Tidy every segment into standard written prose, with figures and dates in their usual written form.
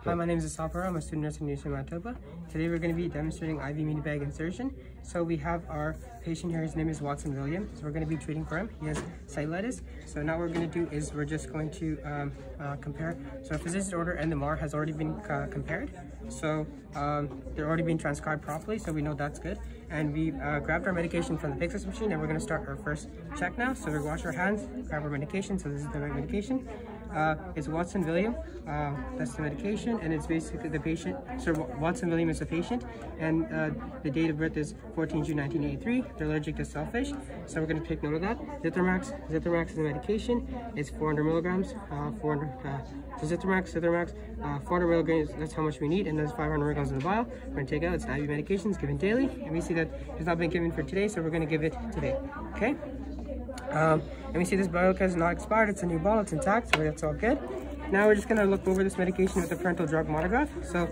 Hi, my name is Isal Perera. I'm a student nurse in University of Manitoba. Today we're going to be demonstrating IV mini bag insertion. So we have our patient here. His name is Watson William. So we're going to be treating for him. He has cystitis. So now what we're going to do is we're just going to compare. So a physician's order and the MAR has already been compared. So they're already being transcribed properly, so we know that's good. And we grabbed our medication from the Pixis machine, and we're going to start our first check now. So we wash our hands, grab our medication. So this is the right medication. It's Watson William. That's the medication, and it's basically the patient. So Watson William is the patient, and the date of birth is 14 June 1983. They're allergic to shellfish, so we're going to take note of that. Azithromycin is the medication. It's 400 milligrams. Azithromycin, 400 milligrams. That's how much we need, and there's 500 milligrams in the vial. We're going to take out. It's IV medications given daily, and we see that it's not been given for today, so we're going to give it today. Okay. And we see this bottle has not expired. It's a new bottle. It's intact, so that's all good. Now we're just going to look over this medication with the parental drug monograph. So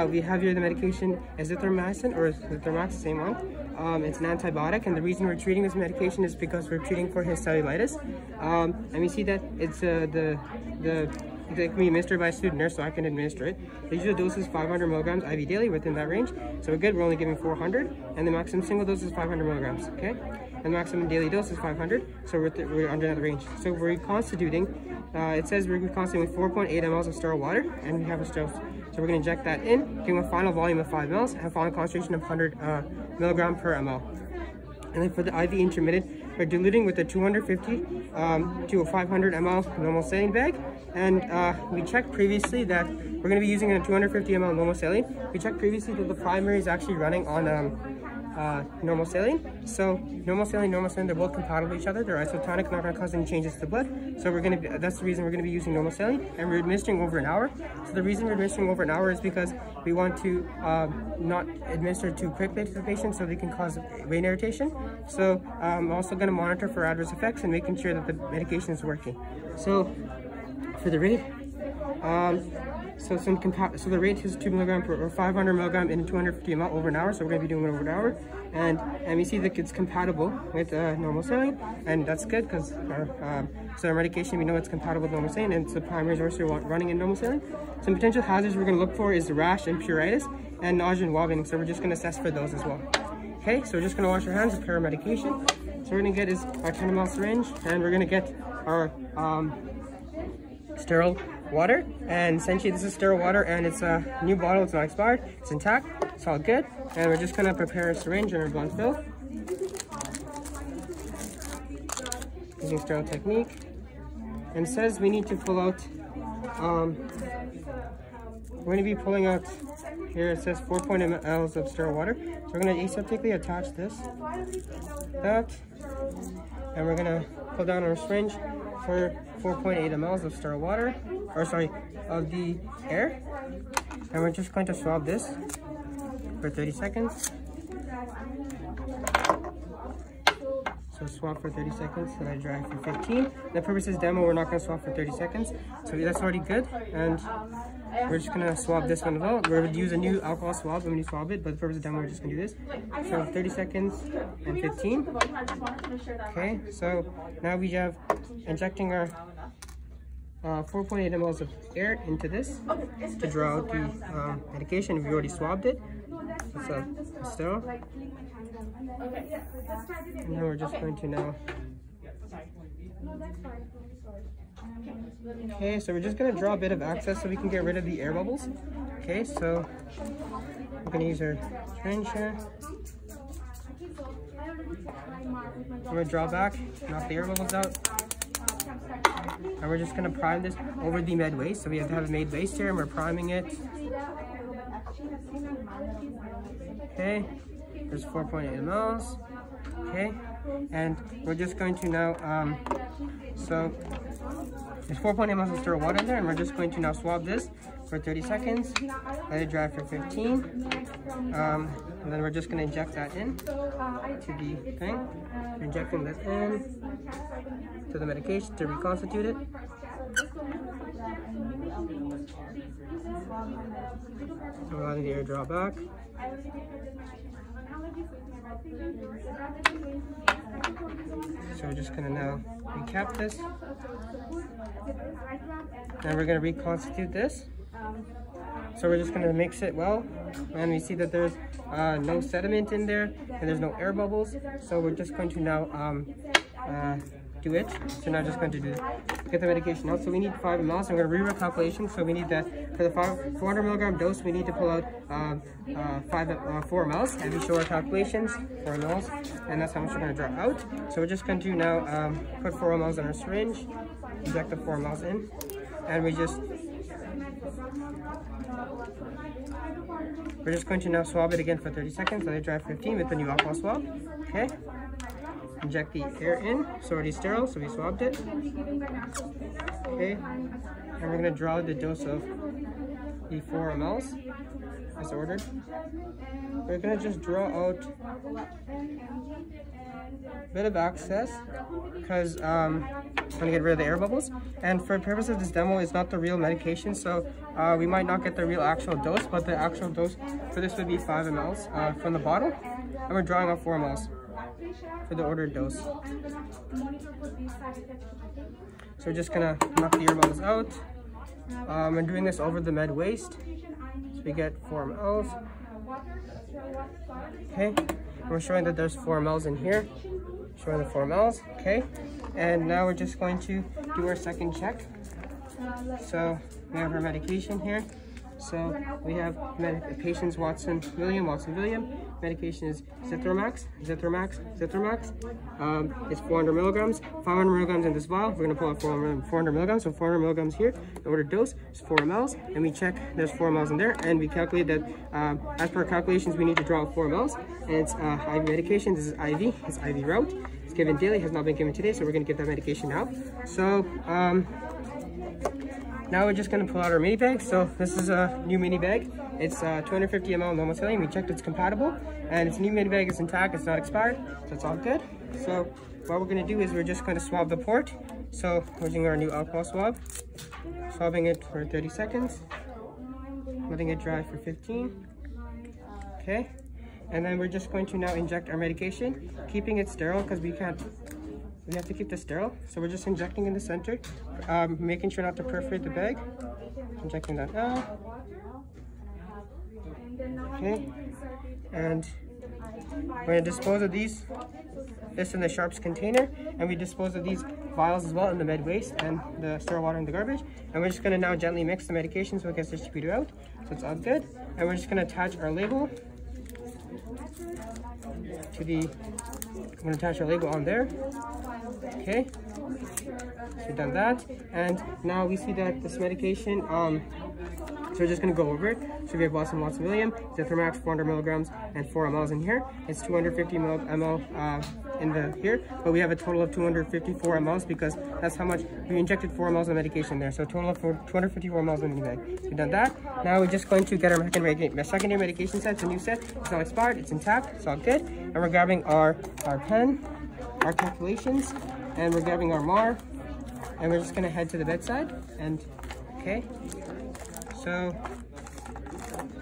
we have here the medication Azithromycin, or Azithromycin, same one. It's an antibiotic, and the reason we're treating this medication is because we're treating for his cellulitis. And we see that it's it can be administered by a student nurse, so I can administer it. The usual dose is 500 milligrams IV daily, within that range. So we're good. We're only giving 400, and the maximum single dose is 500 milligrams. Okay, and the maximum daily dose is 500. So we're under that range. So we're reconstituting. It says we're reconstituting 4.8 mLs of sterile water, and we have a sterile. So we're going to inject that in, giving a final volume of 5 mLs and a final concentration of 100 milligram per ml. And then for the IV intermittent, we're diluting with a 250 to a 500 ml normal saline bag. And we checked previously that we're going to be using a 250 ml normal saline. We checked previously that the primary is actually running on normal saline. So normal saline, they're both compatible with each other. They're isotonic, not going to cause any changes to the blood. So we're going to that's the reason we're going to be using normal saline, and we're administering over an hour. So the reason we're administering over an hour is because we want to not administer too quickly to the patient, so they can cause vein irritation. So I'm also going to monitor for adverse effects and making sure that the medication is working. So for the rate, so the rate is 2 milligram per, or 500 milligram in 250 ml over an hour. So we're going to be doing it over an hour, and we see that it's compatible with normal saline, and that's good because our medication, we know it's compatible with normal saline, and it's the primary source we're running in normal saline. Some potential hazards we're going to look for is rash and pruritus and nausea and vomiting. So we're just going to assess for those as well. Okay, so we're just going to wash our hands with our medication. So we're going to get is our 10 ml syringe, and we're going to get our sterile water, and essentially this is sterile water, and it's a new bottle. It's not expired, it's intact, it's all good. And we're just going to prepare a syringe and a blunt fill using sterile technique. And it says we need to pull out we're going to be pulling out here. It says 4.8 mLs of sterile water, so we're going to aseptically attach this, and we're going to pull down our syringe for 4.8 mLs of sterile water, of the air, and we're just going to swab this for 30 seconds. So swab for 30 seconds, and I dry for 15. The purpose is demo, we're not going to swab for 30 seconds, so that's already good. And we're just going to swab this one as well. We're going to use a new alcohol swab when we swab it, but the purpose of demo, we're just going to do this. So 30 seconds and 15. Okay, so now we have injecting our 4.8 mLs of air into this to draw out the medication. We already swabbed it. It's sterile. And then we're just going to now. Okay, so we're just going to draw a bit of excess so we can get rid of the air bubbles. Okay, so we're going to use our syringe here. We're going to draw back, knock the air bubbles out. And we're just going to prime this over the med waste. So we have to have a med waste here, and we're priming it. Okay, there's 4.8 mLs. Okay, and we're just going to now, so there's 4.8 mLs of sterile water in there, and we're just going to now swab this for 30 seconds, let it dry for 15, and then we're just going to inject that in to the thing. We're injecting this in to the medication to reconstitute it. We're letting the air draw back. So we're just going to now recap this. Now we're going to reconstitute this. So we're just gonna mix it well, and we see that there's no sediment in there and there's no air bubbles. So we're just going to now do it. So now just going to get the medication out. So we need 5 ml. So we're going to rerun calculation. So we need that for the 400 milligram dose, we need to pull out 4 ml. And we show our calculations, 4 ml, and that's how much we're going to draw out. So we're just going to now put 4 ml in our syringe, inject the 4 ml in, and we're just going to now swab it again for 30 seconds. Let it dry 15 with the new alcohol swab. Okay. Inject the air in. It's already sterile, so we swabbed it. Okay. And we're going to draw the dose of the 4 ml as ordered. We're going to just draw out a bit of excess because I'm going to get rid of the air bubbles. And for the purpose of this demo, it's not the real medication, so we might not get the real actual dose, but the actual dose for this would be 5 ml from the bottle. And we're drawing out 4 ml for the ordered dose. So we're just gonna knock the air bubbles out. I'm doing this over the med waste. So we get 4 ml. Okay, and we're showing that there's 4 ml in here. Showing the 4 ml. Okay, and now we're just going to do our second check. So we have our medication here. So we have patients Watson William. Medication is Azithromycin. It's 400 milligrams, 500 milligrams in this vial. We're going to pull out 400 milligrams. So 400 milligrams here. The ordered dose is 4 ml, and we check there's 4 ml in there, and we calculate that as per our calculations, we need to draw out 4 ml. And it's IV medication. This is IV. It's IV route. It's given daily. Has not been given today, so we're going to give that medication now. So now we're just going to pull out our mini bag. So this is a new mini bag. It's 250 ml normal saline. We checked it's compatible, and it's a new mini bag. It's intact. It's not expired, so it's all good. So what we're going to do is we're just going to swab the port. So we're using our new alcohol swab, swabbing it for 30 seconds, letting it dry for 15. Okay, and then we're just going to now inject our medication, keeping it sterile because we have to keep this sterile. So we're just injecting in the center, making sure not to perforate the bag. Injecting that now. Okay, and we're going to dispose of this in the sharps container, and we dispose of these vials as well in the med waste and the sterile water in the garbage. And we're just going to now gently mix the medication so it gets distributed out. So it's all good. And we're just going to attach our label to the. I'm going to attach our label on there. Okay, so we've done that, and now we see that this medication, so we're just going to go over it. So we have Watson William, Azithromycin 400 milligrams and 4 ml in here. It's 250 ml in the here, but we have a total of 254 ml because that's how much we injected 4 ml of medication there. So a total of 254 ml in the bag. We've done that. Now we're just going to get our secondary medication set. It's a new set. It's not expired. It's intact. It's all good. And we're grabbing our pen, our calculations, and we're grabbing our MAR, and we're just going to head to the bedside. And okay, so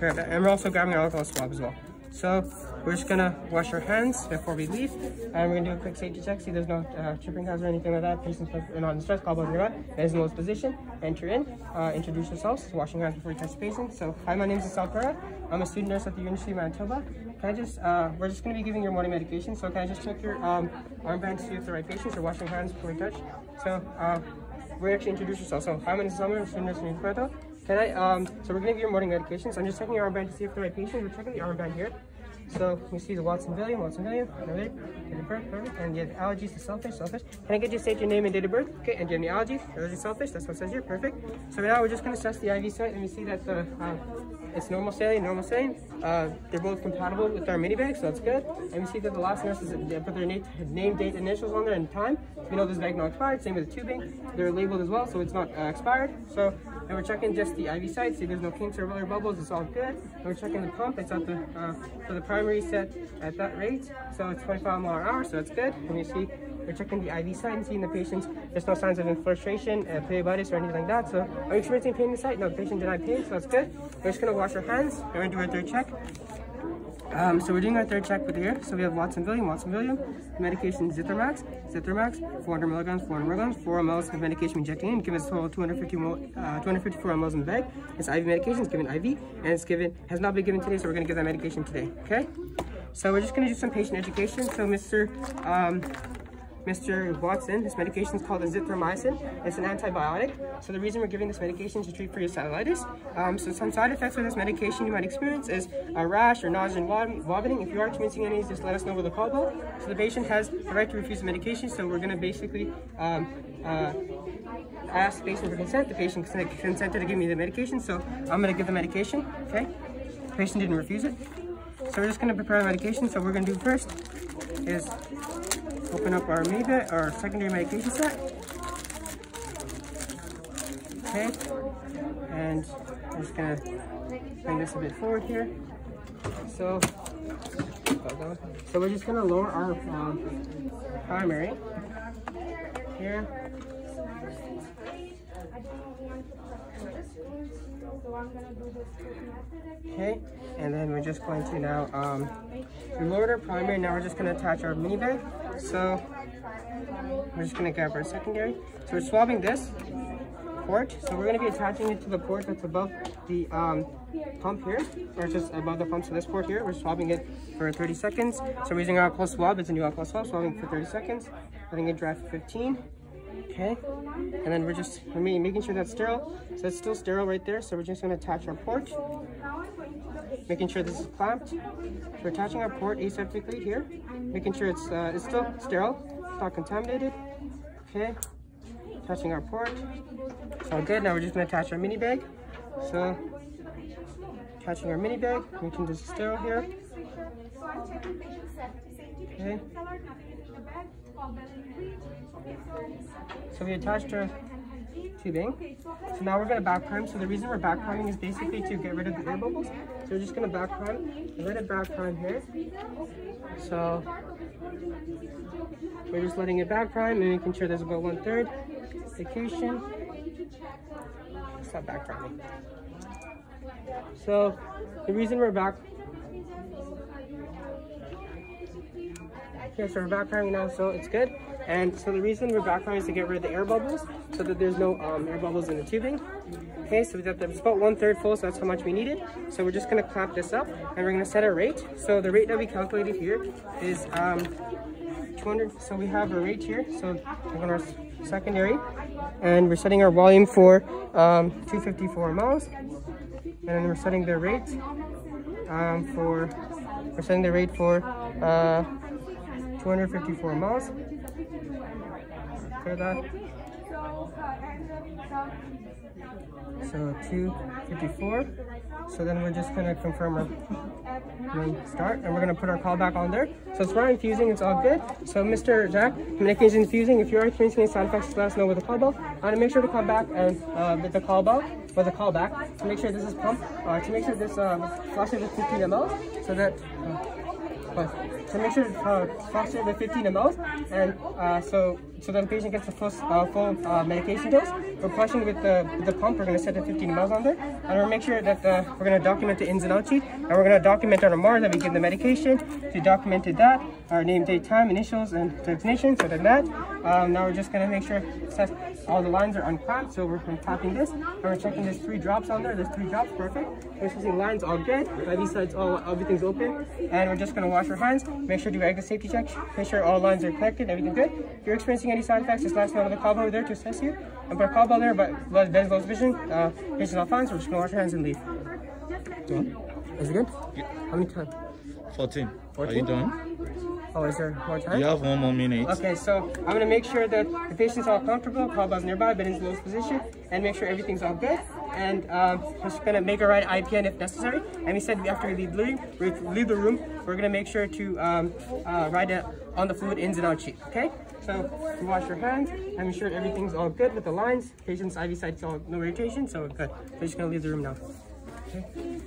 and we're also grabbing our alcohol swab as well. So we're just gonna wash our hands before we leave, and we're gonna do a quick safety check. See, there's no tripping hazard or anything like that. Patients are not in stress. Call about your that is in lowest position. Enter in, introduce yourselves. Washing hands before you touch the patient. So hi, my name is Isal Perera. I'm a student nurse at the University of Manitoba. Can I just we're just gonna be giving your morning medication. So can I just check your armband to see if the right patient? So wash your hands before you touch. So we're actually introduce yourself. So hi, my name is Isal Perera. I'm a student nurse at the University of Manitoba. Can I so we're gonna give your morning medication. So I'm just checking your armband to see if the right patient. We're checking the armband here. So we see the Watson William, perfect, and you have allergies to selfish. Can I get you to state your name and date of birth? Okay, and do you have any allergies? Allergies to selfish, that's what it says here, perfect. So now we're just going to assess the IV site, and we see that it's normal saline. They're both compatible with our mini bag, so that's good. And we see that the last nurses put their name, date, initials on there, and time. We know this bag not expired, same with the tubing. They're labeled as well, so it's not expired. So, and we're checking just the IV site, see there's no kinks or other bubbles, it's all good. And we're checking the pump, it's at the, for the primary set at that rate, so it's 25 miles an hour, so that's good. And you see, we're checking the IV site and seeing the patient's, there's no signs of infiltration, perioditis, or anything like that. So, are you experiencing pain in the site? No, the patient denied pain, so that's good. We're just gonna wash our hands, and we're gonna do a third check. So we're doing our third check with here. So we have Watson William, medication Azithromycin, 400 milligrams, 4 ml of medication injecting in, given a total of 254 ml in the bag. It's IV medication, it's given IV, and it's has not been given today, so we're gonna give that medication today, okay? So we're just gonna do some patient education. So Mr. Watson, this medication is called Azithromycin. It's an antibiotic. So the reason we're giving this medication is to treat for your cellulitis. So some side effects with this medication you might experience is a rash or nausea and vomiting. If you are experiencing any of these, just let us know with a call bell. So the patient has the right to refuse the medication. So we're going to basically ask the patient for consent. The patient consented to give me the medication. So I'm going to give the medication. Okay. The patient didn't refuse it. So we're just going to prepare the medication. So what we're going to do first is open up our our secondary medication set. Okay, and I'm just gonna bring this a bit forward here. So we're just gonna lower our primary here. Okay, and then we're just going to now we lowered our primary. Now we're just going to attach our mini bag. So we're just going to grab our secondary. So we're swabbing this port. So we're going to be attaching it to the port that's above the pump here, or just above the pump. So this port here, we're swabbing it for 30 seconds. So we're using our alcohol swab. It's a new alcohol swab, swabbing for 30 seconds, letting it dry for 15. Okay, and then we're just making sure that's sterile. So it's still sterile right there. So we're just going to attach our port, making sure this is clamped. So we're attaching our port aseptically here, making sure it's still sterile, it's not contaminated. Okay, attaching our port. It's all good. Now we're just going to attach our mini bag. So attaching our mini bag, making this sterile here. Okay. So we attached our tubing. So now we're going to back prime. So the reason we're back priming is basically to get rid of the air bubbles. So we're just going to back prime, let it back prime here. So we're just letting it back prime and making sure there's about 1/3 vacation. Stop back priming. So the reason we're back so we're back priming now, so it's good. And so the reason we're back priming is to get rid of the air bubbles, so that there's no air bubbles in the tubing. Okay, so it's about 1/3 full, so that's how much we needed. So we're just going to clamp this up, and we're going to set a rate. So the rate that we calculated here is 200. So we have a rate here. So we're going to secondary, and we're setting our volume for 254 ml, and then we're setting the rate for 254 ml. Clear that. So 254. So then we're just gonna confirm our start, and we're gonna put our callback on there. So it's not infusing, it's all good. So Mr. Jack, medication is infusing. If you are experiencing any side effects, just let us know with the call bell. Make sure to come back and with the call bell, with the callback, to make sure this is pumped, to make sure this flush it with 15 ml, so that so make sure to flush it with 15 ml, and so that the patient gets the full medication dose. We're flushing with the pump. We're going to set the 15 ml on there, and we'll make sure that we're going to document the ins and outs sheet, and we're going to document on our MAR that we give the medication. We documented that, our name, date, time, initials, and destination. So then that. Now we're just going to make sure all the lines are unclamped. So we're tapping this, and we're checking there's 3 drops on there. There's 3 drops, perfect. We're switching lines, all good. These sides, everything's open, and we're just going to wash our hands. Make sure to do exit safety check. Make sure all lines are connected, everything good. If you're experiencing any side effects, just let us know with a call bell there to assess you. And put a call bell there, but there's low vision. Patient's all fine, so we're just gonna wash our hands and leave. Done? Is it good? Yeah. How many times? 14. Are you done? Oh, is there more time? You have 1 more minute. Okay, so I'm gonna make sure that the patient's all comfortable, call bell's nearby, bed in lowest position, and make sure everything's all good. And we're just gonna make a right IPN if necessary. And we said after we leave the room, we're gonna make sure to write it on the fluid ins and out sheet. Okay? So you wash your hands and make sure everything's all good with the lines. Patient's IV site's all no irritation, so good. We're just gonna leave the room now. Okay?